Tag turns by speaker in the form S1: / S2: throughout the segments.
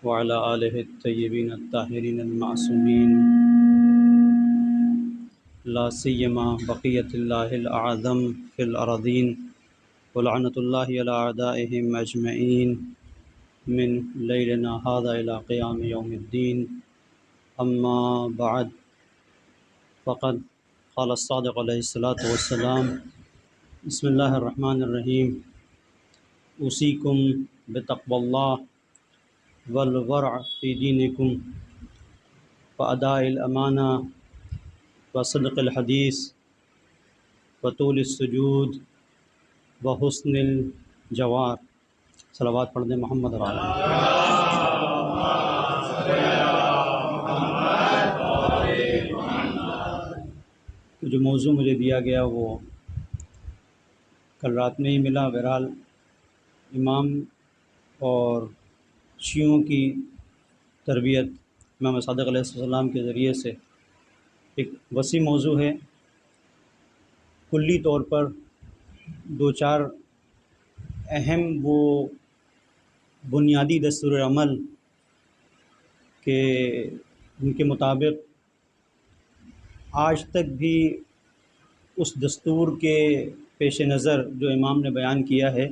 S1: وعلى آله الطيبين الطاهرين المعصومين لا سيما بقية الله الأعظم في الأراضين ولعنة الله على أعدائهم أجمعين من ليلنا هذا إلى قيام يوم الدين. أما بعد، فقد قال الصادق عليه الصلاة والسلام: بسم الله الرحمن الرحيم، أوصيكم بتقوى الله والورع في دينكم وأداء الأمانة وصدق الحديث وطول السجود وحسن الجوار. صلوات پڑھ دیں محمد اور آل تو جو موضوع مجھے دیا گیا وہ کل رات میں ہی ملا. بہرحال امام اور شیعوں کی تربیت امام صادق علیہ السلام کے ذریعے سے ایک وسیع موضوع ہے. کلی طور پر دو چار اہم وہ بنیادی دستور عمل کہ ان کے مطابق آج تک بھی اس دستور کے پیش نظر جو امام نے بیان کیا ہے،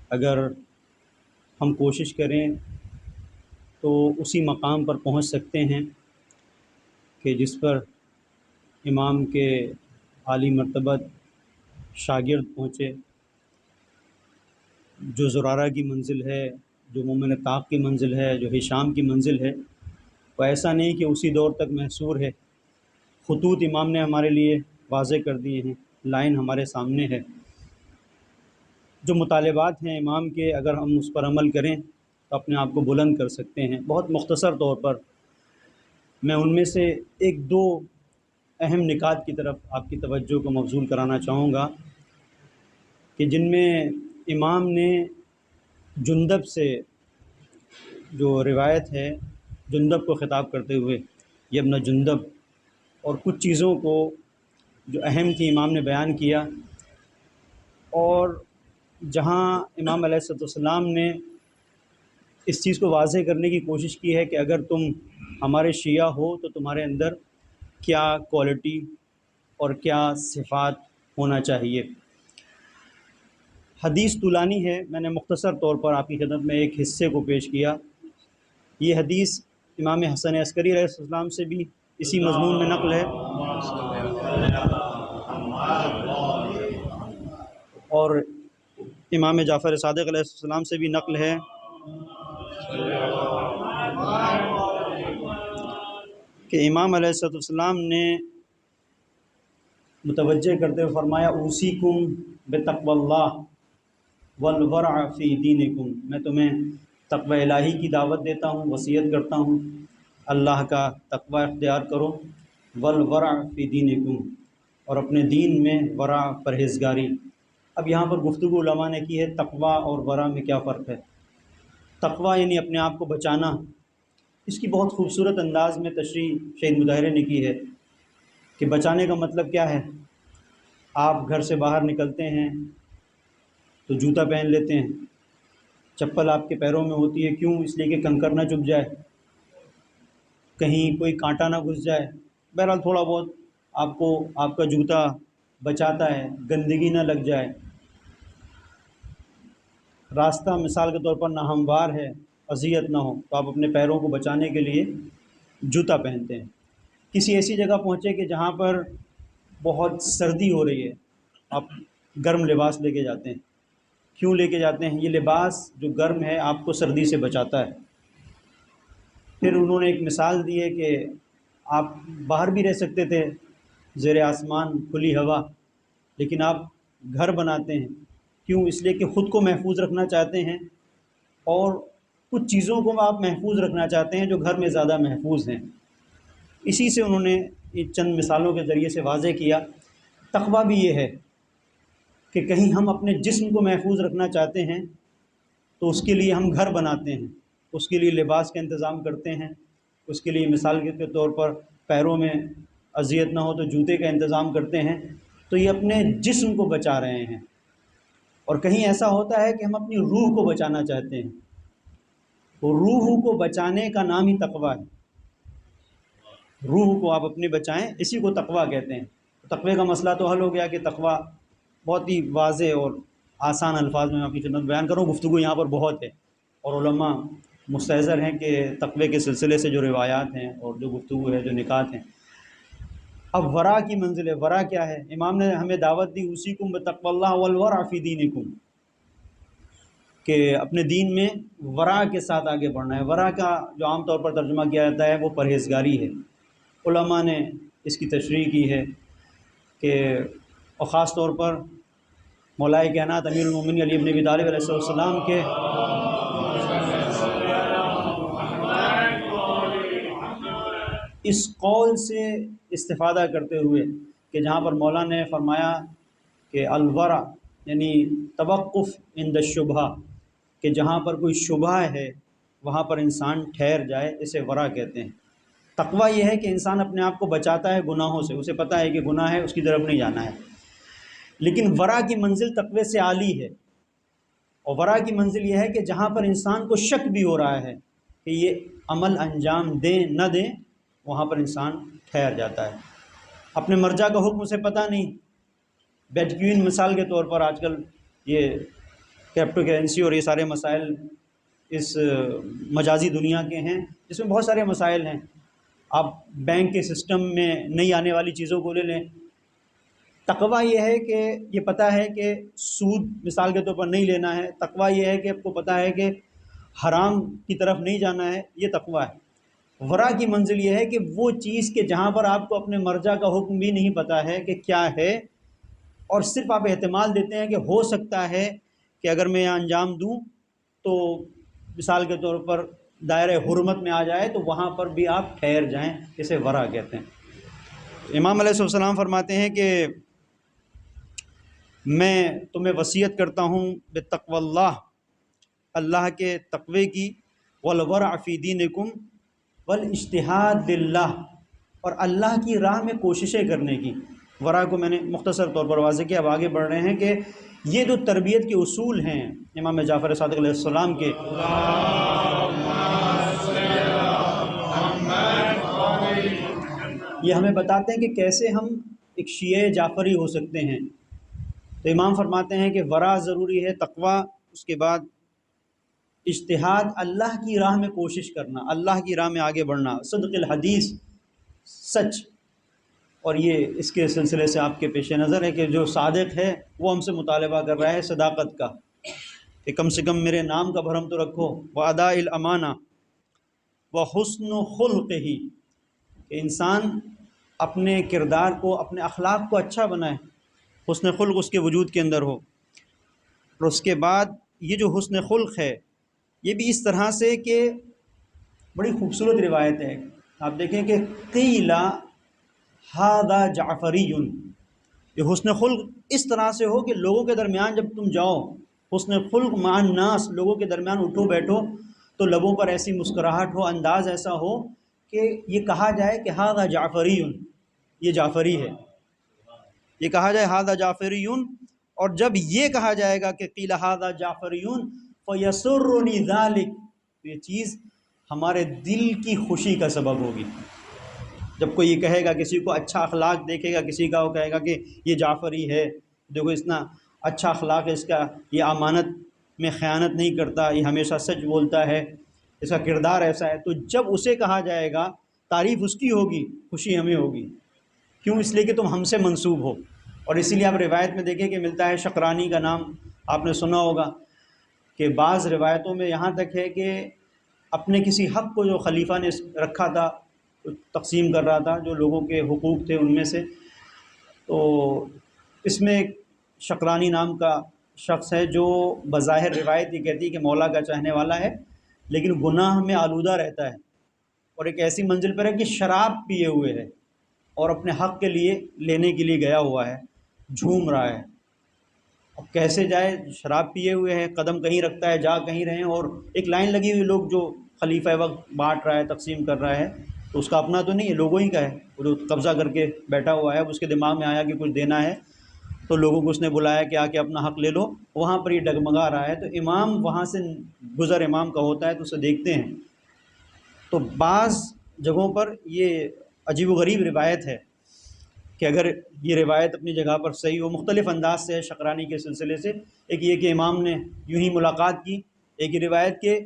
S1: اگر ہم کوشش کریں تو اسی مقام پر پہنچ سکتے ہیں کہ جس پر امام کے عالی مرتبت شاگرد پہنچے. جو زرارہ کی منزل ہے، جو مومن طاق کی منزل ہے، جو ہشام کی منزل ہے، وہ ایسا نہیں کہ اسی دور تک محصور ہے. خطوط امام نے ہمارے لیے واضح کر دیے ہیں، لائن ہمارے سامنے ہے. جو مطالبات ہیں امام کے، اگر ہم اس پر عمل کریں تو اپنے آپ کو بلند کر سکتے ہیں. بہت مختصر طور پر میں ان میں سے ایک دو اہم نکات کی طرف آپ کی توجہ کو مبذول کرانا چاہوں گا کہ جن میں امام نے جندب سے جو روایت ہے، جندب کو خطاب کرتے ہوئے یہ ابن جندب، اور کچھ چیزوں کو جو اہم تھی امام نے بیان کیا. اور جہاں امام علیہ السلام نے اس چیز کو واضح کرنے کی کوشش کی ہے کہ اگر تم ہمارے شیعہ ہو تو تمہارے اندر کیا کوالٹی اور کیا صفات ہونا چاہیے. حدیث طولانی ہے، میں نے مختصر طور پر آپ کی خدمت میں ایک حصے کو پیش کیا. یہ حدیث امام حسن عسکری علیہ السلام سے بھی اسی مضمون میں نقل ہے، اور امام جعفر صادق علیہ السلام سے بھی نقل ہے کہ امام علیہ السلام نے متوجہ کرتے ہوئے فرمایا: اوصیکم بتقوی اللہ والورع فی دینکم، میں تمہیں تقوی الہی کی دعوت دیتا ہوں، وصیت کرتا ہوں اللہ کا تقوی اختیار کرو. والورع فی دینکم، اور اپنے دین میں ورع پرہیزگاری. اب یہاں پر گفتگو علماء نے کی ہے تقوی اور ورع میں کیا فرق ہے. تقوی یعنی اپنے آپ کو بچانا. اس کی بہت خوبصورت انداز میں تشریح شہید مطہر نے کی ہے کہ بچانے کا مطلب کیا ہے. آپ گھر سے باہر نکلتے ہیں تو جوتا پہن لیتے ہیں، چپل آپ کے پیروں میں ہوتی ہے، کیوں؟ اس لیے کہ کنکر نہ چبھ جائے، کہیں کوئی کانٹا نہ گھس جائے. بہرحال تھوڑا بہت آپ کو آپ کا جوتا بچاتا ہے، گندگی نہ لگ جائے. راستہ مثال کے طور پر ناہموار ہے، اذیت نہ ہو، تو آپ اپنے پیروں کو بچانے کے لیے جوتا پہنتے ہیں. کسی ایسی جگہ پہنچے کہ جہاں پر بہت سردی ہو رہی ہے، آپ گرم لباس لے کے جاتے ہیں. کیوں لے کے جاتے ہیں؟ یہ لباس جو گرم ہے آپ کو سردی سے بچاتا ہے. پھر انہوں نے ایک مثال دی ہے کہ آپ باہر بھی رہ سکتے تھے زیر آسمان کھلی ہوا، لیکن آپ گھر بناتے ہیں. کیوں؟ اس لیے کہ خود کو محفوظ رکھنا چاہتے ہیں اور کچھ چیزوں کو آپ محفوظ رکھنا چاہتے ہیں جو گھر میں زیادہ محفوظ ہیں. اسی سے انہوں نے چند مثالوں کے ذریعے سے واضح کیا. تقویٰ بھی یہ ہے کہ کہیں ہم اپنے جسم کو محفوظ رکھنا چاہتے ہیں تو اس کے لیے ہم گھر بناتے ہیں، اس کے لیے لباس کا انتظام کرتے ہیں، اس کے لیے مثال کے طور پر پیروں میں اذیت نہ ہو تو جوتے کا انتظام کرتے ہیں. تو یہ اپنے جسم کو بچا رہے ہیں. اور کہیں ایسا ہوتا ہے کہ ہم اپنی روح کو بچانا چاہتے ہیں روح کو بچانے کا نام ہی تقویٰ ہے. روح کو آپ اپنی بچائیں، اسی کو تقویٰ کہتے ہیں. تقوی کا مسئلہ تو حل ہو گیا کہ تقویٰ بہت ہی واضح اور آسان الفاظ میں آپ کی خدمت بیان کروں. گفتگو یہاں پر بہت ہے اور علماء مستحضر ہیں کہ تقوی کے سلسلے سے جو روایات ہیں اور جو گفتگو ہے، جو نکات ہیں. اب ورا کی منزل ہے. ورا کیا ہے؟ امام نے ہمیں دعوت دی اوصیکم بتقوی اللہ والورع فی دینکم، کہ اپنے دین میں ورا کے ساتھ آگے بڑھنا ہے. ورا کا جو عام طور پر ترجمہ کیا جاتا ہے وہ پرہیزگاری ہے. علماء نے اس کی تشریح کی ہے کہ اور خاص طور پر مولائے کائنات امیر المومنین علی بن ابی طالب علیہ السلام کے اس قول سے استفادہ کرتے ہوئے کہ جہاں پر مولا نے فرمایا کہ الورع یعنی توقف عند الشبہہ، کہ جہاں پر کوئی شبہ ہے وہاں پر انسان ٹھہر جائے، اسے ورع کہتے ہیں. تقویٰ یہ ہے کہ انسان اپنے آپ کو بچاتا ہے گناہوں سے، اسے پتہ ہے کہ گناہ ہے، اس کی طرف نہیں جانا ہے. لیکن ورع کی منزل تقوی سے عالی ہے. اور ورع کی منزل یہ ہے کہ جہاں پر انسان کو شک بھی ہو رہا ہے کہ یہ عمل انجام دیں نہ دیں، وہاں پر انسان ٹھہر جاتا ہے. اپنے مرجع کا حکم اسے پتہ نہیں. بیٹکوین مثال کے طور پر آج کل یہ کرپٹو کرنسی اور یہ سارے مسائل اس مجازی دنیا کے ہیں جس میں بہت سارے مسائل ہیں. آپ بینک کے سسٹم میں نہیں آنے والی چیزوں کو لے لیں. تقویٰ یہ ہے کہ یہ پتہ ہے کہ سود مثال کے طور پر نہیں لینا ہے. تقویٰ یہ ہے کہ آپ کو پتہ ہے کہ حرام کی طرف نہیں جانا ہے. یہ تقویٰ ہے. ورع کی منزل یہ ہے کہ وہ چیز کہ جہاں پر آپ کو اپنے مرجع کا حکم بھی نہیں پتہ ہے کہ کیا ہے، اور صرف آپ احتمال دیتے ہیں کہ ہو سکتا ہے کہ اگر میں یہاں انجام دوں تو مثال کے طور پر دائرۂ حرمت میں آ جائے، تو وہاں پر بھی آپ ٹھہر جائیں. اسے ورع کہتے ہیں. امام علیہ السلام فرماتے ہیں کہ میں تمہیں وصیت کرتا ہوں بتقوی اللہ، اللہ کے تقوی کی، والورع فی دینکم والاجتہاد للہ، اور اللہ کی راہ میں کوششیں کرنے کی. ورع کو میں نے مختصر طور پر واضح کیا. اب آگے بڑھ رہے ہیں کہ یہ جو تربیت کے اصول ہیں امام جعفر صادق علیہ السلام کے، یہ ہمیں بتاتے ہیں کہ کیسے ہم ایک شیعہ جعفری ہو سکتے ہیں. تو امام فرماتے ہیں کہ ورع ضروری ہے، تقویٰ، اس کے بعد اجتہاد، اللہ کی راہ میں کوشش کرنا، اللہ کی راہ میں آگے بڑھنا، صدق الحدیث، سچ. اور یہ اس کے سلسلے سے آپ کے پیش نظر ہے کہ جو صادق ہے وہ ہم سے مطالبہ کر رہا ہے صداقت کا، کہ کم سے کم میرے نام کا بھرم تو رکھو. واداء الامانہ وحسن خلق ہی، کہ انسان اپنے کردار کو، اپنے اخلاق کو اچھا بنائے، حسن خلق اس کے وجود کے اندر ہو. اور اس کے بعد یہ جو حسن خلق ہے یہ بھی اس طرح سے کہ بڑی خوبصورت روایت ہے. آپ دیکھیں کہ قیل ھذا جعفری، یہ حسن خلق اس طرح سے ہو کہ لوگوں کے درمیان جب تم جاؤ، حسن خلق مع الناس، لوگوں کے درمیان اٹھو بیٹھو تو لبوں پر ایسی مسکراہٹ ہو، انداز ایسا ہو کہ یہ کہا جائے کہ ھذا جعفری، یہ جعفری ہے. یہ کہا جائے ھذا جعفری، اور جب یہ کہا جائے گا کہ قیل ھذا جعفری فیسرنی ذلک، یہ چیز ہمارے دل کی خوشی کا سبب ہوگی. جب کوئی یہ کہے گا، کسی کو اچھا اخلاق دیکھے گا کسی کا، وہ کہے گا کہ یہ جعفری ہے، دیکھو اتنا اچھا اخلاق ہے اس کا، یہ امانت میں خیانت نہیں کرتا، یہ ہمیشہ سچ بولتا ہے، اس کا کردار ایسا ہے. تو جب اسے کہا جائے گا، تعریف اس کی ہوگی، خوشی ہمیں ہوگی. کیوں؟ اس لیے کہ تم ہم سے منسوب ہو. اور اسی لیے آپ روایت میں دیکھیں کہ ملتا ہے، شقرانی کا نام آپ نے سنا ہوگا، کہ بعض روایتوں میں یہاں تک ہے کہ اپنے کسی حق کو جو خلیفہ نے رکھا تھا تقسیم کر رہا تھا، جو لوگوں کے حقوق تھے ان میں سے، تو اس میں ایک شقرانی نام کا شخص ہے جو بظاہر روایت یہ کہتی ہے کہ مولا کا چاہنے والا ہے، لیکن گناہ میں آلودہ رہتا ہے، اور ایک ایسی منزل پر ہے کہ شراب پیے ہوئے ہے اور اپنے حق کے لیے لینے کے لیے گیا ہوا ہے، جھوم رہا ہے. اب کیسے جائے؟ شراب پیے ہوئے ہے، قدم کہیں رکھتا ہے، جا کہیں رہے ہیں، اور ایک لائن لگی ہوئی، لوگ جو خلیفہ وقت بانٹ رہا ہے، تقسیم کر رہا ہے، تو اس کا اپنا تو نہیں ہے، لوگوں ہی کا ہے، وہ جو قبضہ کر کے بیٹھا ہوا ہے. اب اس کے دماغ میں آیا کہ کچھ دینا ہے، تو لوگوں کو اس نے بلایا کہ آ کے اپنا حق لے لو، وہاں پر یہ ڈگمگا رہا ہے، تو امام وہاں سے گزر امام کا ہوتا ہے تو اسے دیکھتے ہیں۔ تو بعض جگہوں پر یہ عجیب و غریب روایت ہے کہ اگر یہ روایت اپنی جگہ پر صحیح ہو، مختلف انداز سے ہے شقرانی کے سلسلے سے۔ ایک یہ کہ امام نے یوں ہی ملاقات کی، ایک یہ روایت کہ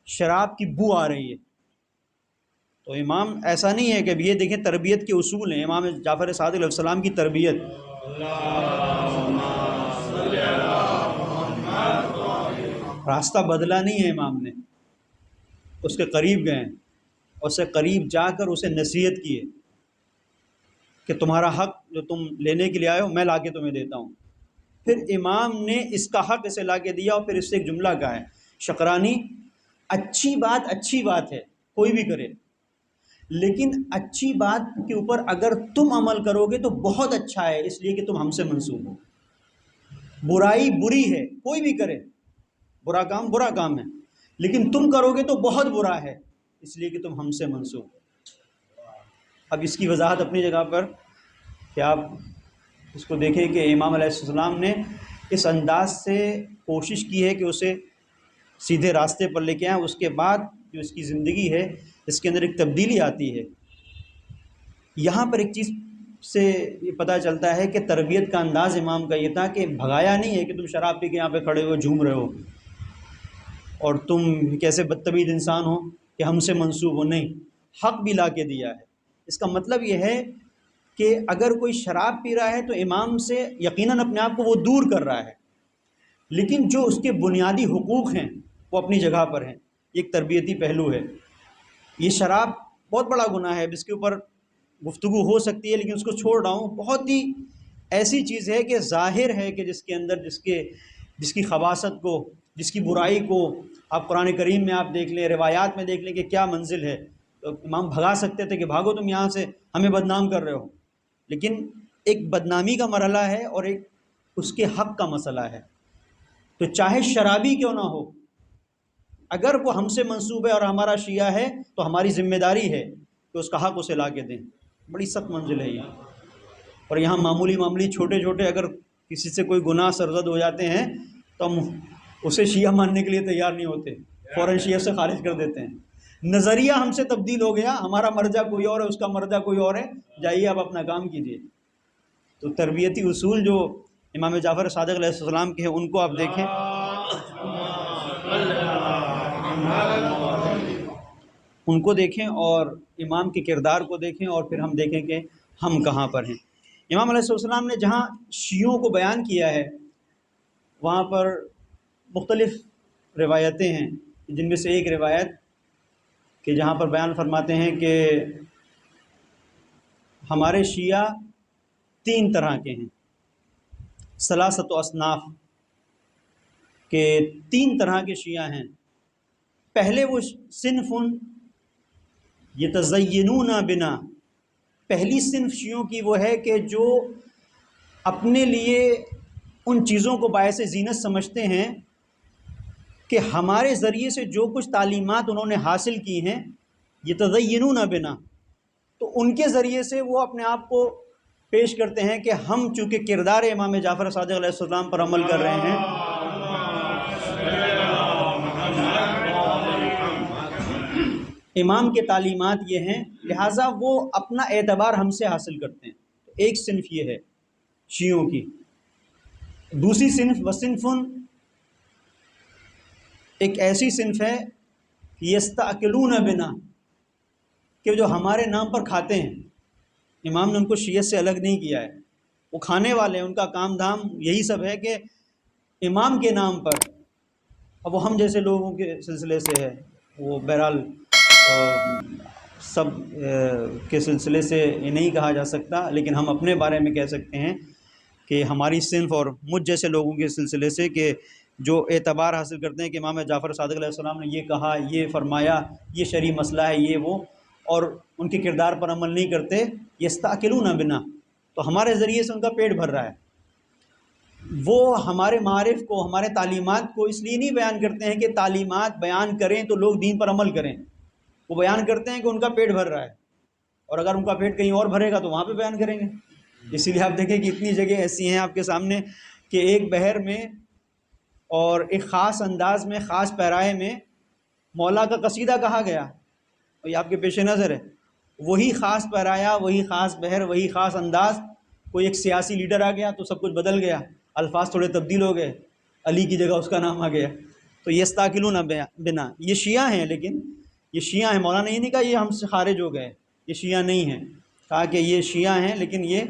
S1: شراب کی بو آ رہی ہے۔ تو امام ایسا نہیں ہے کہ اب یہ دیکھیں تربیت کے اصول ہیں، امام جعفر صادق علیہ السلام کی تربیت، راستہ بدلا نہیں ہے امام نے، اس کے قریب گئے، اس سے قریب جا کر اسے نصیحت کی ہے کہ تمہارا حق جو تم لینے کے لیے آئے ہو میں لا کے تمہیں دیتا ہوں۔ پھر امام نے اس کا حق اسے لا کے دیا، اور پھر اس سے ایک جملہ کہا ہے شقرانی، اچھی بات ہے کوئی بھی کرے، لیکن اچھی بات کے اوپر اگر تم عمل کرو گے تو بہت اچھا ہے، اس لیے کہ تم ہم سے منسوب ہو۔ برائی بری ہے، کوئی بھی کرے برا کام ہے، لیکن تم کرو گے تو بہت برا ہے، اس لیے کہ تم ہم سے منسوب ہو۔ اب اس کی وضاحت اپنی جگہ پر کہ آپ اس کو دیکھیں کہ امام علیہ السلام نے اس انداز سے کوشش کی ہے کہ اسے سیدھے راستے پر لے کے آئیں۔ اس کے بعد جو اس کی زندگی ہے اس کے اندر ایک تبدیلی آتی ہے۔ یہاں پر ایک چیز سے یہ پتہ چلتا ہے کہ تربیت کا انداز امام کا یہ تھا کہ بھگایا نہیں ہے کہ تم شراب پی کے یہاں پہ کھڑے ہوئے جھوم رہے ہو اور تم کیسے بدتمیز انسان ہو کہ ہم سے منسوب ہو، نہیں، حق بھی لا کے دیا ہے۔ اس کا مطلب یہ ہے کہ اگر کوئی شراب پی رہا ہے تو امام سے یقیناً اپنے آپ کو وہ دور کر رہا ہے، لیکن جو اس کے بنیادی حقوق ہیں وہ اپنی جگہ پر ہیں۔ یہ ایک تربیتی پہلو ہے۔ یہ شراب بہت بڑا گناہ ہے، اس کے اوپر گفتگو ہو سکتی ہے، لیکن اس کو چھوڑ رہا ہوں۔ بہت ہی ایسی چیز ہے کہ ظاہر ہے کہ جس کے اندر جس کی خباثت کو، جس کی برائی کو آپ قرآن کریم میں آپ دیکھ لیں، روایات میں دیکھ لیں کہ کیا منزل ہے۔ تو امام بھگا سکتے تھے کہ بھاگو تم یہاں سے، ہمیں بدنام کر رہے ہو، لیکن ایک بدنامی کا مرحلہ ہے اور ایک اس کے حق کا مسئلہ ہے۔ تو چاہے شرابی کیوں نہ ہو، اگر وہ ہم سے منسوب ہے اور ہمارا شیعہ ہے تو ہماری ذمہ داری ہے کہ اس کا حق اسے لا کے دیں۔ بڑی سخت منزل ہے یہ، اور یہاں معمولی چھوٹے اگر کسی سے کوئی گناہ سرزد ہو جاتے ہیں تو ہم اسے شیعہ ماننے کے لیے تیار نہیں ہوتے، فوراً شیعہ سے خارج کر دیتے ہیں۔ نظریہ ہم سے تبدیل ہو گیا، ہمارا مرجع کوئی اور ہے، اس کا مرجع کوئی اور ہے، جائیے آپ اپنا کام کیجیے۔ تو تربیتی اصول جو امام جعفر صادق علیہ السلام کے ہیں ان کو آپ دیکھیں، ان کو دیکھیں اور امام کے کردار کو دیکھیں، اور پھر ہم دیکھیں کہ ہم کہاں پر ہیں۔ امام علیہ السلام نے جہاں شیعوں کو بیان کیا ہے وہاں پر مختلف روایتیں ہیں، جن میں سے ایک روایت کہ جہاں پر بیان فرماتے ہیں کہ ہمارے شیعہ 3 طرح کے ہیں، ثلاثۃ اصناف، کہ 3 طرح کے شیعہ ہیں۔ پہلے وہ صنف یتزینون بنا، پہلی صنف شیعوں کی وہ ہے کہ جو اپنے لیے ان چیزوں کو باعث زینت سمجھتے ہیں کہ ہمارے ذریعے سے جو کچھ تعلیمات انہوں نے حاصل کی ہیں، یتزینون بنا، تو ان کے ذریعے سے وہ اپنے آپ کو پیش کرتے ہیں کہ ہم چونکہ کردار امام جعفر صادق علیہ السلام پر عمل کر رہے ہیں، امام کے تعلیمات یہ ہیں، لہٰذا وہ اپنا اعتبار ہم سے حاصل کرتے ہیں۔ ایک صنف یہ ہے شیعوں کی۔ دوسری صنف وصنف، ایک ایسی صنف ہے یستأکلون بنا، کہ جو ہمارے نام پر کھاتے ہیں۔ امام نے ان کو شیعت سے الگ نہیں کیا ہے، وہ کھانے والے ہیں، ان کا کام دھام یہی سب ہے کہ امام کے نام پر۔ اب وہ ہم جیسے لوگوں کے سلسلے سے ہے، وہ بہرحال سب کے سلسلے سے یہ نہیں کہا جا سکتا، لیکن ہم اپنے بارے میں کہہ سکتے ہیں کہ ہماری صنف اور مجھ جیسے لوگوں کے سلسلے سے کہ جو اعتبار حاصل کرتے ہیں کہ امام جعفر صادق علیہ السلام نے یہ کہا، یہ فرمایا، یہ شرعی مسئلہ ہے، یہ وہ، اور ان کے کردار پر عمل نہیں کرتے، یستأکلون بنا، تو ہمارے ذریعے سے ان کا پیٹ بھر رہا ہے۔ وہ ہمارے معارف کو، ہمارے تعلیمات کو اس لیے نہیں بیان کرتے ہیں کہ تعلیمات بیان کریں تو لوگ دین پر عمل کریں، وہ بیان کرتے ہیں کہ ان کا پیٹ بھر رہا ہے، اور اگر ان کا پیٹ کہیں اور بھرے گا تو وہاں پہ بیان کریں گے۔ اسی لیے آپ دیکھیں کہ اتنی جگہ ایسی ہیں آپ کے سامنے کہ ایک بحر میں اور ایک خاص انداز میں، خاص پیرائے میں مولا کا قصیدہ کہا گیا، اور یہ آپ کے پیش نظر ہے۔ وہی خاص پیرایا، وہی خاص بحر، وہی خاص انداز، کوئی ایک سیاسی لیڈر آ گیا تو سب کچھ بدل گیا، الفاظ تھوڑے تبدیل ہو گئے، علی کی جگہ اس کا نام آ گیا۔ تو یستاکلون بنا، یہ شیعہ ہیں، لیکن یہ شیعہ ہیں، مولانا یہ نہیں کہا یہ ہم سے خارج ہو گئے، یہ شیعہ نہیں ہیں، کہا کہ یہ شیعہ ہیں لیکن یہ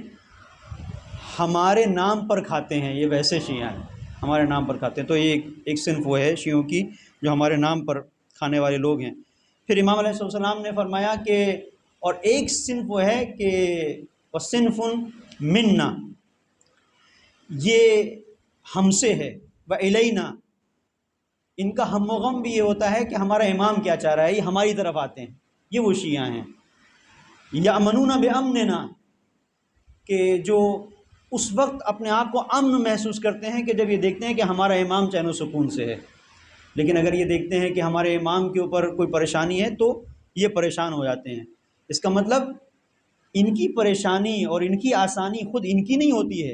S1: ہمارے نام پر کھاتے ہیں، یہ ویسے شیعہ ہیں ہمارے نام پر کھاتے ہیں۔ تو یہ ایک صنف وہ ہے شیعوں کی جو ہمارے نام پر کھانے والے لوگ ہیں۔ پھر امام علیہ السلام نے فرمایا کہ اور ایک صنف وہ ہے کہ وَصِنْفٌ مِنَّا، یہ ہم سے ہے، وَإِلَيْنَا، ان کا ہم و غم بھی یہ ہوتا ہے کہ ہمارا امام کیا چاہ رہا ہے، یہ ہماری طرف آتے ہیں، یہ وہ شیعہ ہیں۔ یَأْمَنُونَ بِأَمْنِنَا، کہ جو اس وقت اپنے آپ کو امن محسوس کرتے ہیں کہ جب یہ دیکھتے ہیں کہ ہمارا امام چین و سکون سے ہے، لیکن اگر یہ دیکھتے ہیں کہ ہمارے امام کے اوپر کوئی پریشانی ہے تو یہ پریشان ہو جاتے ہیں۔ اس کا مطلب ان کی پریشانی اور ان کی آسانی خود ان کی نہیں ہوتی ہے،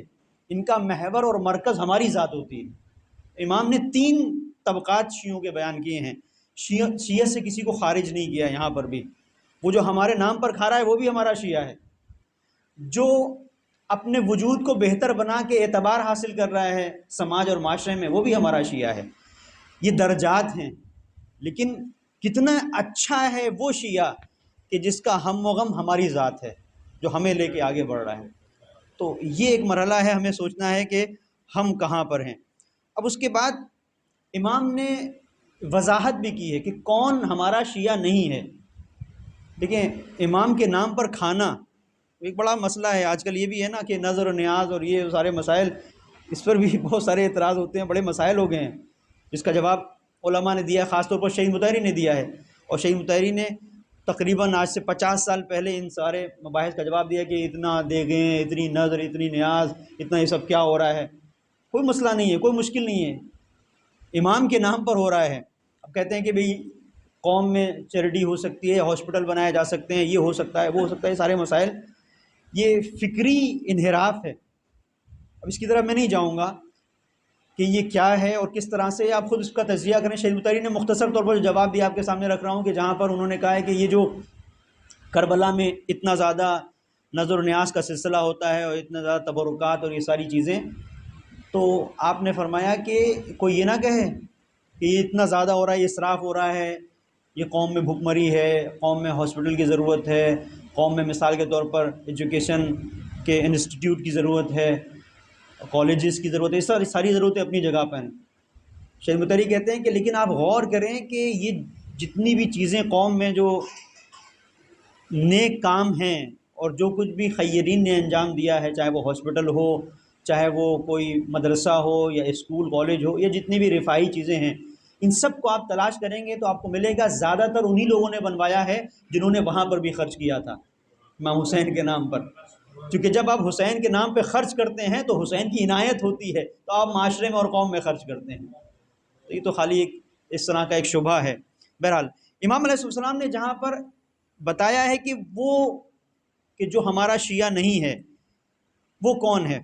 S1: ان کا محور اور مرکز ہماری ذات ہوتی ہے۔ امام نے 3 طبقات شیعوں کے بیان کیے ہیں، شیعہ سے کسی کو خارج نہیں کیا یہاں پر بھی۔ وہ جو ہمارے نام پر کھا رہا ہے وہ بھی ہمارا شیعہ ہے، جو اپنے وجود کو بہتر بنا کے اعتبار حاصل کر رہا ہے سماج اور معاشرے میں، وہ بھی ہمارا شیعہ ہے۔ یہ درجات ہیں، لیکن کتنا اچھا ہے وہ شیعہ کہ جس کا ہم و غم ہماری ذات ہے، جو ہمیں لے کے آگے بڑھ رہا ہے۔ تو یہ ایک مرحلہ ہے، ہمیں سوچنا ہے کہ ہم کہاں پر ہیں۔ اب اس کے بعد امام نے وضاحت بھی کی ہے کہ کون ہمارا شیعہ نہیں ہے۔ دیکھیں، امام کے نام پر کھانا ایک بڑا مسئلہ ہے، آج کل یہ بھی ہے نا کہ نظر و نیاز اور یہ سارے مسائل، اس پر بھی بہت سارے اعتراض ہوتے ہیں، بڑے مسائل ہو گئے ہیں، جس کا جواب علماء نے دیا، خاص طور پر شہید مطہری نے دیا ہے، اور شہید مطہری نے تقریباً آج سے 50 سال پہلے ان سارے مباحث کا جواب دیا کہ اتنا دیگیں، اتنی نظر، اتنی نیاز، اتنا یہ سب کیا ہو رہا ہے، کوئی مسئلہ نہیں ہے، کوئی مشکل نہیں ہے، امام کے نام پر ہو رہا ہے۔ اب کہتے ہیں کہ بھئی قوم میں چیریٹی ہو سکتی ہے، ہاسپٹل بنائے جا سکتے ہیں، یہ ہو سکتا ہے، وہ ہو سکتا ہے، سارے مسائل، یہ فکری انحراف ہے۔ اب اس کی طرف میں نہیں جاؤں گا کہ یہ کیا ہے اور کس طرح سے، آپ خود اس کا تجزیہ کریں۔ شہید مطہری نے مختصر طور پر جواب بھی آپ کے سامنے رکھ رہا ہوں، کہ جہاں پر انہوں نے کہا ہے کہ یہ جو کربلا میں اتنا زیادہ نظر و نیاز کا سلسلہ ہوتا ہے اور اتنا زیادہ تبرکات اور یہ ساری چیزیں، تو آپ نے فرمایا کہ کوئی یہ نہ کہے کہ یہ اتنا زیادہ ہو رہا ہے، یہ اسراف ہو رہا ہے، یہ قوم میں بھوک مری ہے، قوم میں ہاسپٹل کی ضرورت ہے، قوم میں مثال کے طور پر ایجوکیشن کے انسٹیٹیوٹ کی ضرورت ہے، کالجز کی ضرورت ہے، یہ ساری ضرورتیں اپنی جگہ پر ہیں۔ شہید مطہری کہتے ہیں کہ لیکن آپ غور کریں کہ یہ جتنی بھی چیزیں قوم میں جو نیک کام ہیں اور جو کچھ بھی خیرین نے انجام دیا ہے، چاہے وہ ہاسپٹل ہو، چاہے وہ کوئی مدرسہ ہو یا اسکول کالج ہو، یا جتنی بھی رفاہی چیزیں ہیں، ان سب کو آپ تلاش کریں گے تو آپ کو ملے گا زیادہ تر انہی لوگوں نے بنوایا ہے جنہوں نے وہاں پر بھی خرچ کیا تھا، امام حسین کے نام پر۔ کیونکہ جب آپ حسین کے نام پہ خرچ کرتے ہیں تو حسین کی عنایت ہوتی ہے، تو آپ معاشرے میں اور قوم میں خرچ کرتے ہیں، تو یہ تو خالی ایک اس طرح کا ایک شبہ ہے۔ بہرحال امام علیہ السلام نے جہاں پر بتایا ہے کہ وہ کہ جو ہمارا شیعہ نہیں ہے وہ کون ہے،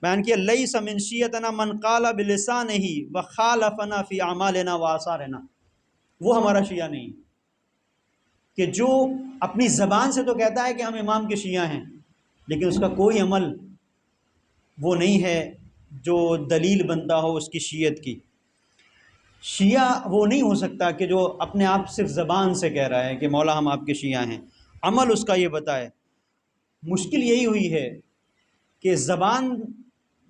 S1: بیان کیا لیس من شیعتنا من قال بلسانہ وخالفنا فی اعمالنا واثارنا، وہ ہمارا شیعہ نہیں، کہ جو اپنی زبان سے تو کہتا ہے کہ ہم امام کے شیعہ ہیں، لیکن اس کا کوئی عمل وہ نہیں ہے جو دلیل بنتا ہو اس کی شیعت کی۔ شیعہ وہ نہیں ہو سکتا کہ جو اپنے آپ صرف زبان سے کہہ رہا ہے کہ مولا ہم آپ کے شیعہ ہیں، عمل اس کا یہ بتائے۔ مشکل یہی ہوئی ہے کہ زبان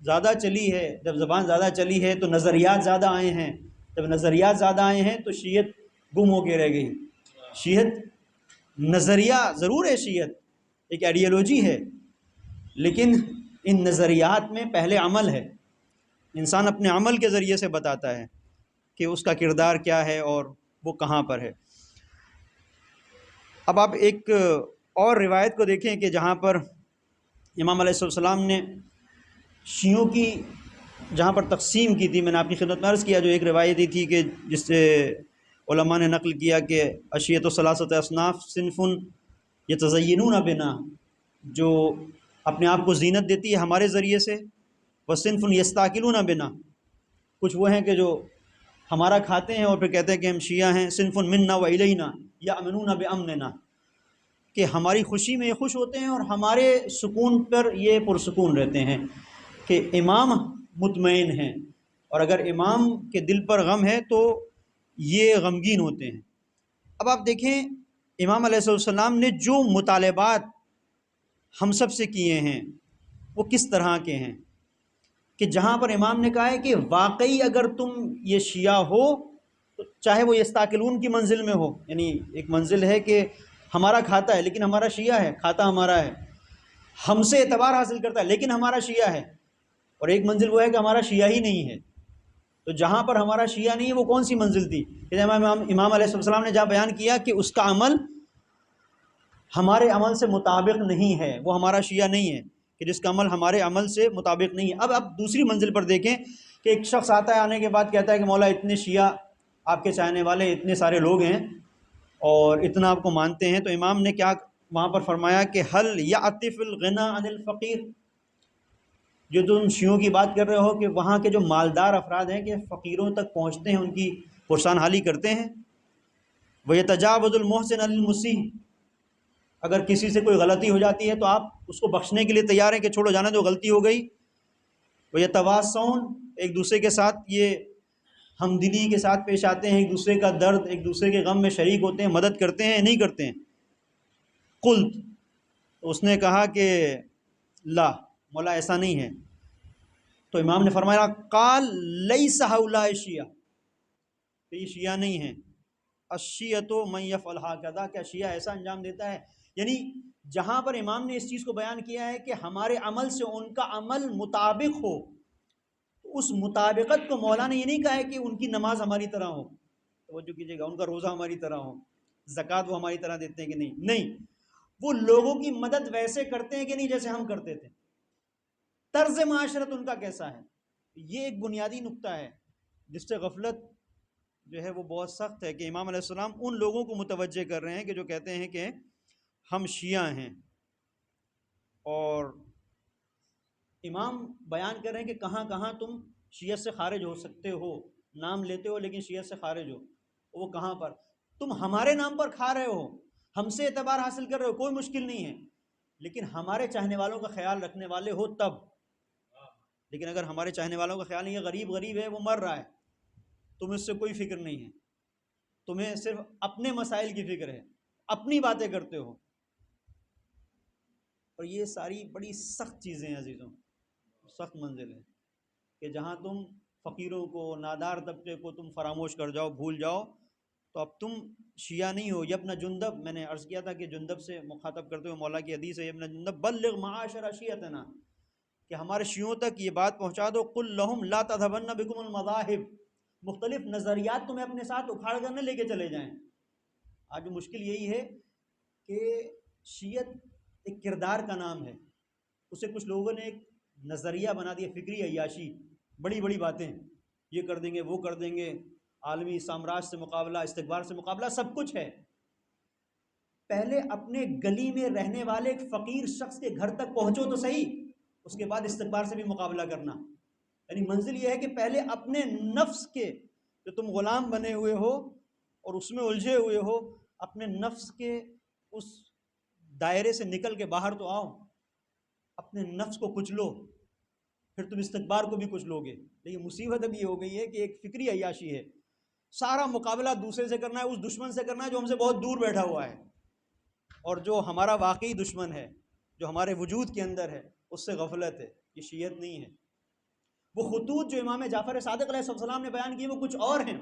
S1: زیادہ چلی ہے، جب زبان زیادہ چلی ہے تو نظریات زیادہ آئے ہیں، جب نظریات زیادہ آئے ہیں تو شیعت گم ہو کے رہ گئی۔ شیعت نظریہ ضرور ہے، شیعت ایک آئیڈیالوجی ہے، لیکن ان نظریات میں پہلے عمل ہے، انسان اپنے عمل کے ذریعے سے بتاتا ہے کہ اس کا کردار کیا ہے اور وہ کہاں پر ہے۔ اب آپ ایک اور روایت کو دیکھیں کہ جہاں پر امام علیہ السلام نے شیعوں کی جہاں پر تقسیم کی تھی، میں نے آپ کی خدمت میں عرض کیا، جو ایک روایت یہ تھی کہ جس سے علماء نے نقل کیا کہ اشیۃ ثلاثۃ اصناف صنف یتزینون بنا، جو اپنے آپ کو زینت دیتی ہے ہمارے ذریعے سے. وصنف یستاکلون بنا، کچھ وہ ہیں کہ جو ہمارا کھاتے ہیں اور پھر کہتے ہیں کہ ہم شیعہ ہیں. صنف منا و الینا یامنون بامننا، کہ ہماری خوشی میں یہ خوش ہوتے ہیں اور ہمارے سکون پر یہ پرسکون رہتے ہیں کہ امام مطمئن ہیں، اور اگر امام کے دل پر غم ہے تو یہ غمگین ہوتے ہیں. اب آپ دیکھیں امام علیہ السلام نے جو مطالبات ہم سب سے کیے ہیں وہ کس طرح کے ہیں، کہ جہاں پر امام نے کہا ہے کہ واقعی اگر تم یہ شیعہ ہو تو چاہے وہ یستاکلون کی منزل میں ہو، یعنی ایک منزل ہے کہ ہمارا کھاتا ہے لیکن ہمارا شیعہ ہے، کھاتا ہمارا ہے، ہم سے اعتبار حاصل کرتا ہے لیکن ہمارا شیعہ ہے، اور ایک منزل وہ ہے کہ ہمارا شیعہ ہی نہیں ہے. تو جہاں پر ہمارا شیعہ نہیں ہے وہ کون سی منزل تھی؟ کہ امام علیہ السلام نے جہاں بیان کیا کہ اس کا عمل ہمارے عمل سے مطابق نہیں ہے، وہ ہمارا شیعہ نہیں ہے، کہ جس کا عمل ہمارے عمل سے مطابق نہیں ہے. اب آپ دوسری منزل پر دیکھیں کہ ایک شخص آتا ہے، آنے کے بعد کہتا ہے کہ مولا اتنے شیعہ آپ کے چاہنے والے اتنے سارے لوگ ہیں اور اتنا آپ کو مانتے ہیں. تو امام نے کیا وہاں پر فرمایا کہ حل یعطف الغنا عن الفقیر، جو تم شیعوں کی بات کر رہے ہو کہ وہاں کے جو مالدار افراد ہیں کہ فقیروں تک پہنچتے ہیں، ان کی پرسان حالی کرتے ہیں. وَيَتَجَاوَزُ الْمُحْسِنَ لِلْمُسِيءِ، اگر کسی سے کوئی غلطی ہو جاتی ہے تو آپ اس کو بخشنے کے لیے تیار ہیں کہ چھوڑو جانا دو، غلطی ہو گئی. وَيَتَوَاصَوْنَ، ایک دوسرے کے ساتھ یہ ہمدلی کے ساتھ پیش آتے ہیں، ایک دوسرے کا درد، ایک دوسرے کے غم میں شریک ہوتے ہیں، مدد کرتے ہیں نہیں کرتے ہیں. قلت، تو اس نے کہا کہ لا مولا ایسا نہیں ہے. تو امام نے فرمایا قال لیس ہؤلاء شیعہ، کہ یہ شیعہ نہیں ہیں. الشیعۃ من یفعل ھکذا، کیا شیعہ ایسا انجام دیتا ہے؟ یعنی جہاں پر امام نے اس چیز کو بیان کیا ہے کہ ہمارے عمل سے ان کا عمل مطابق ہو، تو اس مطابقت کو مولا نے یہ نہیں کہا ہے کہ ان کی نماز ہماری طرح ہو، توجہ کیجیے گا، ان کا روزہ ہماری طرح ہو، زکوٰۃ وہ ہماری طرح دیتے ہیں کہ نہیں، وہ لوگوں کی مدد ویسے کرتے ہیں کہ نہیں جیسے ہم کرتے تھے. طرز معاشرت ان کا کیسا ہے، یہ ایک بنیادی نقطہ ہے جس سے غفلت جو ہے وہ بہت سخت ہے. کہ امام علیہ السلام ان لوگوں کو متوجہ کر رہے ہیں کہ جو کہتے ہیں کہ ہم شیعہ ہیں، اور امام بیان کر رہے ہیں کہ کہاں کہاں تم شیعت سے خارج ہو سکتے ہو، نام لیتے ہو لیکن شیعت سے خارج ہو. وہ کہاں پر؟ تم ہمارے نام پر کھا رہے ہو، ہم سے اعتبار حاصل کر رہے ہو، کوئی مشکل نہیں ہے، لیکن ہمارے چاہنے والوں کا خیال رکھنے والے ہو تب. لیکن اگر ہمارے چاہنے والوں کا خیال نہیں ہے، غریب ہے، وہ مر رہا ہے، تمہیں اس سے کوئی فکر نہیں ہے، تمہیں صرف اپنے مسائل کی فکر ہے، اپنی باتیں کرتے ہو. اور یہ ساری بڑی سخت چیزیں ہیں عزیزوں، سخت منزل ہے کہ جہاں تم فقیروں کو، نادار طبقے کو تم فراموش کر جاؤ، بھول جاؤ، تو اب تم شیعہ نہیں ہو. یبن جندب، میں نے عرض کیا تھا کہ جندب سے مخاطب کرتے ہوئے مولا کی حدیث ہے، یبن جندب بلغ معاشر شیعتنا، کہ ہمارے شیعوں تک یہ بات پہنچا دو. قل لہم لا تذهبن بکم المذاہب، مختلف نظریات تمہیں اپنے ساتھ اکھاڑ کر نہ لے کے چلے جائیں. آج مشکل یہی ہے کہ شیعت ایک کردار کا نام ہے، اسے کچھ لوگوں نے ایک نظریہ بنا دیا، فکری عیاشی، بڑی بڑی باتیں، یہ کر دیں گے، وہ کر دیں گے، عالمی سامراج سے مقابلہ، استکبار سے مقابلہ، سب کچھ ہے. پہلے اپنے گلی میں رہنے والے ایک فقیر شخص کے گھر تک پہنچو تو صحیح، اس کے بعد استکبار سے بھی مقابلہ کرنا. یعنی منزل یہ ہے کہ پہلے اپنے نفس کے، جو تم غلام بنے ہوئے ہو اور اس میں الجھے ہوئے ہو، اپنے نفس کے اس دائرے سے نکل کے باہر تو آؤ، اپنے نفس کو کچلو، پھر تم استکبار کو بھی کچلو گے. لیکن مصیبت اب یہ ہو گئی ہے کہ ایک فکری عیاشی ہے، سارا مقابلہ دوسرے سے کرنا ہے، اس دشمن سے کرنا ہے جو ہم سے بہت دور بیٹھا ہوا ہے، اور جو ہمارا واقعی دشمن ہے، جو ہمارے وجود کے اندر ہے، اس سے غفلت ہے. یہ شیعت نہیں ہے. وہ خطوط جو امام جعفر صادق علیہ السلام نے بیان کی وہ کچھ اور ہیں.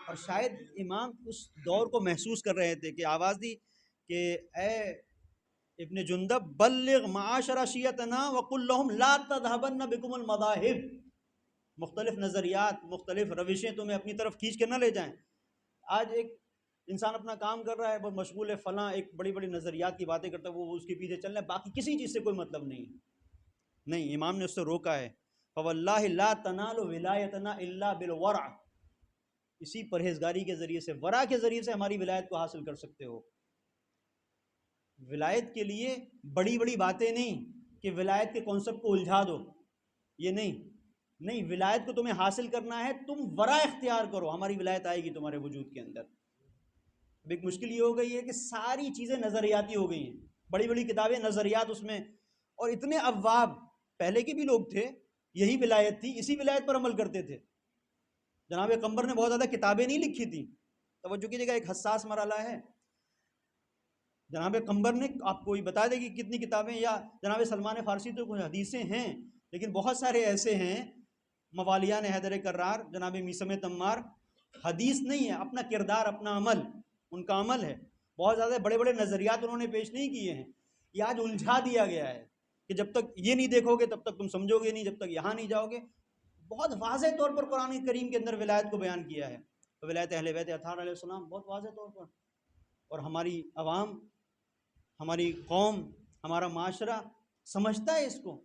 S1: اور شاید امام اس دور کو محسوس کر رہے تھے کہ آواز دی کہ اے ابن جندب بلغ معاشر شیعتنا وقل لهم لا تذهبن بكم المذاہب، مختلف نظریات، مختلف روشیں تمہیں اپنی طرف کھینچ کے نہ لے جائیں. آج ایک انسان اپنا کام کر رہا ہے، وہ مشغول ہے، فلاں ایک بڑی بڑی نظریات کی باتیں کرتا ہے، وہ اس کے پیچھے چل رہا ہے، باقی کسی چیز سے کوئی مطلب نہیں. امام نے اس سے روکا ہے. فواللہ لا تنال ولایتنا الا بالورع، اسی پرہیزگاری کے ذریعے سے، ورع کے ذریعے سے ہماری ولایت کو حاصل کر سکتے ہو۔ ولایت کے لیے بڑی بڑی باتیں نہیں کہ ولایت کے کانسیپٹ کو الجھا دو، یہ نہیں، ولایت کو تمہیں حاصل کرنا ہے، تم ورع اختیار کرو، ہماری ولایت آئے گی تمہارے وجود کے اندر۔ اب ایک مشکل یہ ہو گئی ہے کہ ساری چیزیں نظریاتی ہو گئی ہیں، بڑی بڑی کتابیں نظریات اس میں، اور اتنے ابواب، پہلے کے بھی لوگ تھے، یہی ولایت تھی، اسی ولایت پر عمل کرتے تھے۔ جناب قمر نے بہت زیادہ کتابیں نہیں لکھی تھیں، توجہ کیجیے گا، ایک حساس مرحلہ ہے۔ جناب قمر نے آپ کو بتا دے کہ کتنی کتابیں، یا جناب سلمان فارسی تو کچھ حدیثیں ہیں، لیکن بہت سارے ایسے ہیں، موالیان حیدر کرار، جناب میثم تمار، حدیث نہیں ہے، اپنا کردار، اپنا عمل، ان کا عمل ہے۔ بہت زیادہ بڑے بڑے نظریات انہوں نے پیش نہیں کیے ہیں، یہ آج الجھا دیا گیا ہے کہ جب تک یہ نہیں دیکھو گے تب تک تم سمجھو گے نہیں، جب تک یہاں نہیں جاؤ گے۔ بہت واضح طور پر قرآن کریم کے اندر ولایت کو بیان کیا ہے، ولایت اہل بیت اطہار علیہ السلام بہت واضح طور پر، اور ہماری عوام، ہماری قوم، ہمارا معاشرہ سمجھتا ہے اس کو،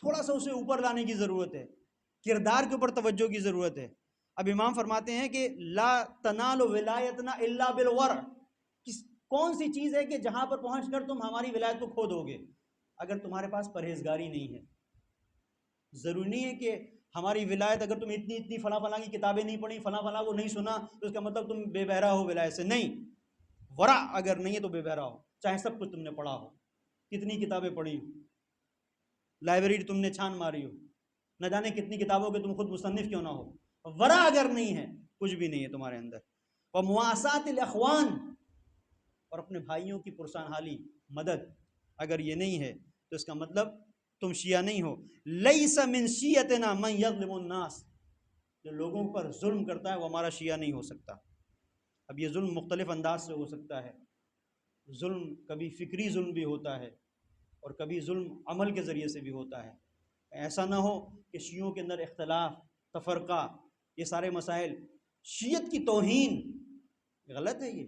S1: تھوڑا سا اسے اوپر لانے کی ضرورت ہے، کردار کے اوپر توجہ کی ضرورت ہے۔ اب امام فرماتے ہیں کہ لا تنال ولایتنا الا بالورع، کون سی چیز ہے کہ جہاں پر پہنچ کر تم ہماری ولایت کو کھو دو گے؟ اگر تمہارے پاس پرہیزگاری نہیں ہے۔ ضروری نہیں ہے کہ ہماری ولایت، اگر تم اتنی فلاں فلاں کی کتابیں نہیں پڑھی، فلاں فلاں کو نہیں سنا، تو اس کا مطلب تم بے بہرا ہو ولایت سے، نہیں۔ ورع اگر نہیں ہے تو بے بہرا ہو، چاہے سب کچھ تم نے پڑھا ہو، کتنی کتابیں پڑھی ہو، لائبریری تم نے چھان ماری ہو، نہ جانے کتنی کتابوں کے تم خود مصنف کیوں نہ ہو، ورع اگر نہیں ہے، کچھ بھی نہیں ہے تمہارے اندر۔ اور مواسات الاخوان، اور اپنے بھائیوں کی پرسان حالی، مدد، اگر یہ نہیں ہے تو اس کا مطلب تم شیعہ نہیں ہو۔ لیس من شیعتنا من یظلم الناس، جو لوگوں پر ظلم کرتا ہے وہ ہمارا شیعہ نہیں ہو سکتا۔ اب یہ ظلم مختلف انداز سے ہو سکتا ہے، ظلم کبھی فکری ظلم بھی ہوتا ہے، اور کبھی ظلم عمل کے ذریعے سے بھی ہوتا ہے۔ ایسا نہ ہو کہ شیعوں کے اندر اختلاف، تفرقہ، یہ سارے مسائل، شیعت کی توہین، غلط ہے یہ۔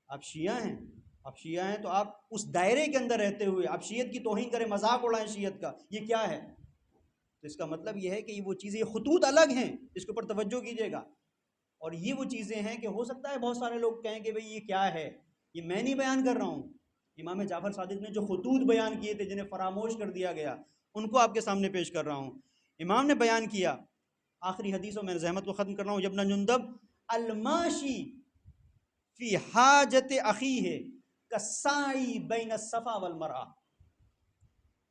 S1: آپ شیعہ ہیں تو آپ اس دائرے کے اندر رہتے ہوئے آپ شیعت کی توہین کریں، مذاق اڑائیں شیعت کا، یہ کیا ہے؟ تو اس کا مطلب یہ ہے کہ یہ وہ چیزیں، یہ خطوط الگ ہیں، اس کے اوپر توجہ کیجیے گا۔ اور یہ وہ چیزیں ہیں کہ ہو سکتا ہے بہت سارے لوگ کہیں کہ بھئی یہ کیا ہے، یہ میں نہیں بیان کر رہا ہوں، امام جعفر صادق نے جو خطوط بیان کیے تھے جنہیں فراموش کر دیا گیا، ان کو آپ کے سامنے پیش کر رہا ہوں۔ امام نے بیان کیا، آخری حدیثوں میں زحمت کو ختم کر رہا ہوں، ابن جندب، الماشی فی حاجت اخیہ کالساعی بین الصفا والمروہ،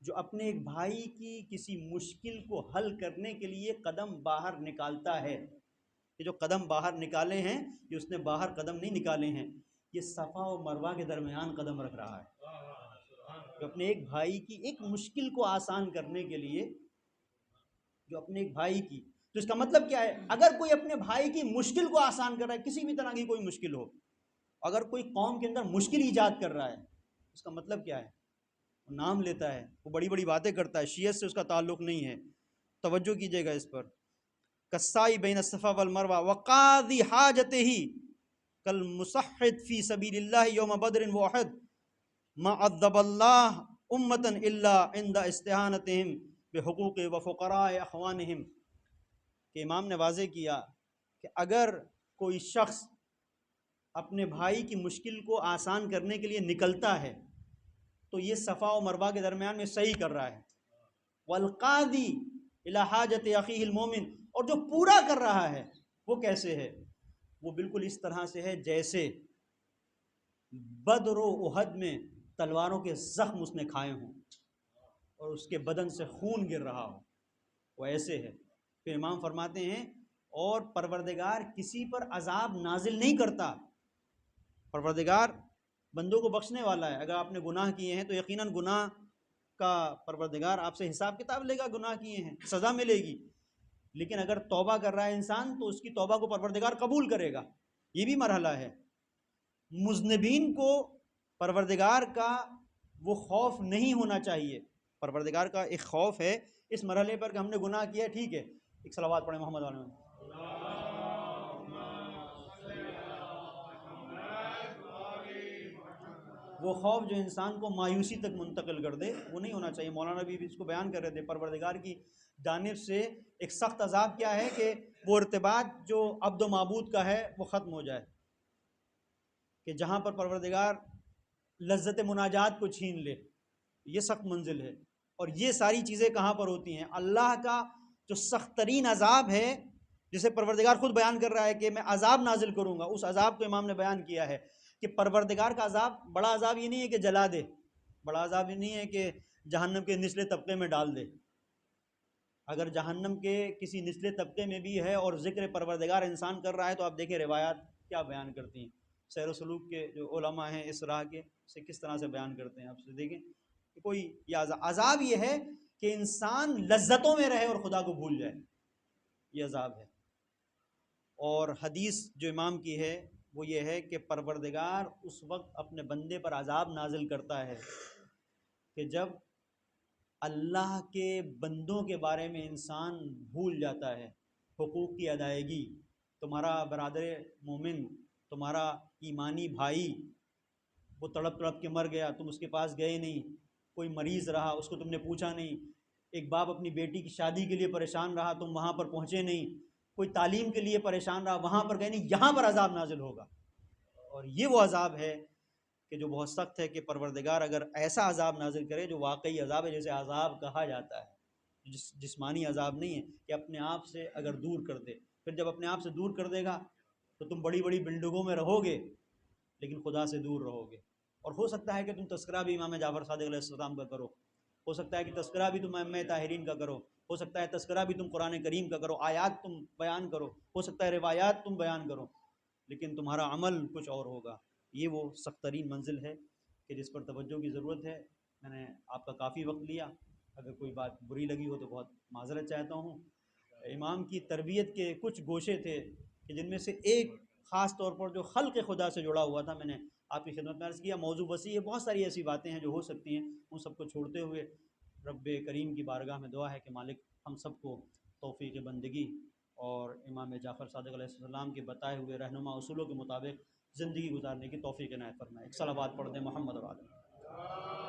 S1: جو اپنے ایک بھائی کی کسی مشکل کو حل کرنے کے لیے قدم باہر نکالتا ہے، یہ جو قدم باہر نکالے ہیں، یہ اس نے باہر قدم نہیں نکالے ہیں، یہ صفا و مروہ کے درمیان قدم رکھ رہا ہے، جو اپنے ایک بھائی کی ایک مشکل کو آسان کرنے کے لیے، جو اپنے ایک بھائی کی، تو اس کا مطلب کیا ہے؟ اگر کوئی اپنے بھائی کی مشکل کو آسان کر رہا ہے، کسی بھی طرح کی کوئی مشکل ہو، اگر کوئی قوم کے اندر مشکل ایجاد کر رہا ہے، اس کا مطلب کیا ہے؟ وہ نام لیتا ہے، وہ بڑی بڑی باتیں کرتا ہے، شیعت سے اس کا تعلق نہیں ہے، توجہ کیجیے گا اس پر۔ کالساعی بین الصفا والمروہ وقاضی حاجتہ کالمصحد فی سبیل اللہ یوم بدر واحد ما عذب اللہ امتا الا عند استعانتہم بحقوق وفقراء اخوانہم، کہ امام نے واضح کیا کہ اگر کوئی شخص اپنے بھائی کی مشکل کو آسان کرنے کے لیے نکلتا ہے تو یہ صفا و مروہ کے درمیان میں صحیح کر رہا ہے۔ والقاضی الی حاجت اخیہ المومن، اور جو پورا کر رہا ہے وہ کیسے ہے؟ وہ بالکل اس طرح سے ہے جیسے بدر و احد میں تلواروں کے زخم اس نے کھائے ہوں اور اس کے بدن سے خون گر رہا ہو، وہ ایسے ہے۔ پھر امام فرماتے ہیں اور پروردگار کسی پر عذاب نازل نہیں کرتا، پروردگار بندوں کو بخشنے والا ہے۔ اگر آپ نے گناہ کیے ہیں تو یقیناً گناہ کا پروردگار آپ سے حساب کتاب لے گا، گناہ کیے ہیں سزا ملے گی، لیکن اگر توبہ کر رہا ہے انسان تو اس کی توبہ کو پروردگار قبول کرے گا، یہ بھی مرحلہ ہے۔ مذنبین کو پروردگار کا وہ خوف نہیں ہونا چاہیے، پروردگار کا ایک خوف ہے اس مرحلے پر کہ ہم نے گناہ کیا ہے، ٹھیک ہے، ایک صلوات پڑھیں محمد علیہ وسلم۔ وہ خوف جو انسان کو مایوسی تک منتقل کر دے وہ نہیں ہونا چاہیے۔ مولانا بھی اس کو بیان کر رہے تھے، پروردگار کی جانب سے ایک سخت عذاب کیا ہے کہ وہ ارتباط جو عبد و معبود کا ہے وہ ختم ہو جائے، کہ جہاں پر پروردگار لذت مناجات کو چھین لے، یہ سخت منزل ہے۔ اور یہ ساری چیزیں کہاں پر ہوتی ہیں؟ اللہ کا جو سخت ترین عذاب ہے جسے پروردگار خود بیان کر رہا ہے کہ میں عذاب نازل کروں گا، اس عذاب کو امام نے بیان کیا ہے کہ پروردگار کا عذاب، بڑا عذاب یہ نہیں ہے کہ جلا دے، بڑا عذاب یہ نہیں ہے کہ جہنم کے نچلے طبقے میں ڈال دے۔ اگر جہنم کے کسی نچلے طبقے میں بھی ہے اور ذکر پروردگار انسان کر رہا ہے تو آپ دیکھیں روایات کیا بیان کرتی ہیں، سیر و سلوک کے جو علماء ہیں اس راہ کے سے کس طرح سے بیان کرتے ہیں، آپ سے دیکھیں کہ کوئی یہ عذاب یہ ہے کہ انسان لذتوں میں رہے اور خدا کو بھول جائے، یہ عذاب ہے۔ اور حدیث جو امام کی ہے وہ یہ ہے کہ پروردگار اس وقت اپنے بندے پر عذاب نازل کرتا ہے کہ جب اللہ کے بندوں کے بارے میں انسان بھول جاتا ہے، حقوق کی ادائیگی۔ تمہارا برادر مومن، تمہارا ایمانی بھائی وہ تڑپ تڑپ کے مر گیا، تم اس کے پاس گئے نہیں، کوئی مریض رہا اس کو تم نے پوچھا نہیں، ایک باپ اپنی بیٹی کی شادی کے لیے پریشان رہا، تم وہاں پر پہنچے نہیں، کوئی تعلیم کے لیے پریشان رہا، وہاں پر گئے نہیں، یہاں پر عذاب نازل ہوگا۔ اور یہ وہ عذاب ہے کہ جو بہت سخت ہے کہ پروردگار اگر ایسا عذاب نازل کرے جو واقعی عذاب ہے، جیسے عذاب کہا جاتا ہے، جسمانی عذاب نہیں ہے، کہ اپنے آپ سے اگر دور کر دے، پھر جب اپنے آپ سے دور کر دے گا تو تم بڑی بڑی بلڈنگوں میں رہو گے لیکن خدا سے دور رہو گے۔ اور ہو سکتا ہے کہ تم تذکرہ بھی امام جعفر صادق علیہ السلام کا کرو، ہو سکتا ہے کہ تذکرہ بھی تم ائمہ طاہرین کا کرو، ہو سکتا ہے تذکرہ بھی تم قرآن کریم کا کرو، آیات تم بیان کرو، ہو سکتا ہے روایات تم بیان کرو، لیکن تمہارا عمل کچھ اور ہوگا۔ یہ وہ سخت ترین منزل ہے کہ جس پر توجہ کی ضرورت ہے۔ میں نے آپ کا کافی وقت لیا، اگر کوئی بات بری لگی ہو تو بہت معذرت چاہتا ہوں۔ امام کی تربیت کے کچھ گوشے تھے کہ جن میں سے ایک خاص طور پر جو خلق خدا سے جڑا ہوا تھا، میں نے آپ کی خدمت میں عرض کیا۔ موضوع وسیع ہے، بہت ساری ایسی باتیں ہیں جو ہو سکتی ہیں، ان سب کو چھوڑتے ہوئے رب کریم کی بارگاہ میں دعا ہے کہ مالک ہم سب کو توفیق بندگی اور امام جعفر صادق علیہ السلام کے بتائے ہوئے رہنما اصولوں کے مطابق زندگی گزارنے کی توفیق عنایت فرمائے۔ ایک صلوات پڑھ دیں محمد و آلہ۔